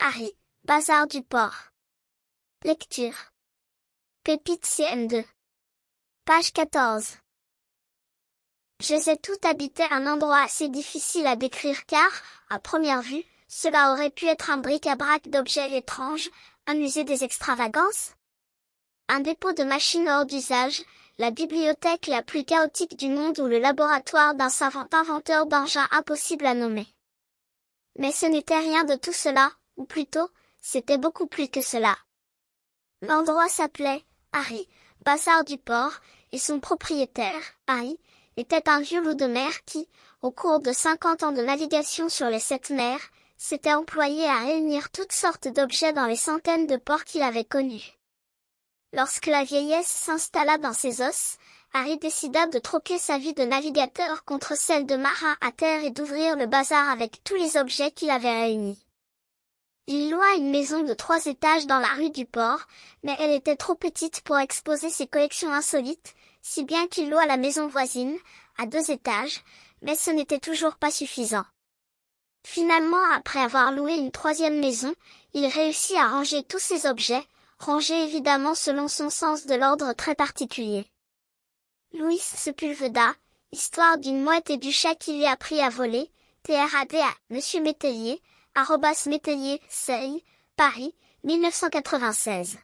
Harry, Bazar du Port. Lecture. Pépite CM2. Page 14. Je tout habitait un endroit assez difficile à décrire car, à première vue, cela aurait pu être un bric-à-brac d'objets étranges, un musée des extravagances, un dépôt de machines hors d'usage, la bibliothèque la plus chaotique du monde ou le laboratoire d'un savant inventeur d'engins impossibles à nommer. Mais ce n'était rien de tout cela, ou plutôt, c'était beaucoup plus que cela. L'endroit s'appelait Harry, Bazar du Port, et son propriétaire, Harry, était un vieux loup de mer qui, au cours de 50 ans de navigation sur les 7 mers, s'était employé à réunir toutes sortes d'objets dans les centaines de ports qu'il avait connus. Lorsque la vieillesse s'installa dans ses os, Harry décida de troquer sa vie de navigateur contre celle de marin à terre et d'ouvrir le bazar avec tous les objets qu'il avait réunis. Il loua une maison de 3 étages dans la rue du Port, mais elle était trop petite pour exposer ses collections insolites, si bien qu'il loua la maison voisine, à 2 étages, mais ce n'était toujours pas suffisant. Finalement, après avoir loué une 3e maison, il réussit à ranger tous ses objets, rangés évidemment selon son sens de l'ordre très particulier. Louis Sepulveda, histoire d'une mouette et du chat qui lui a appris à voler, TRADA, Monsieur Métellier, @Métellier, Seuil, Paris, 1996.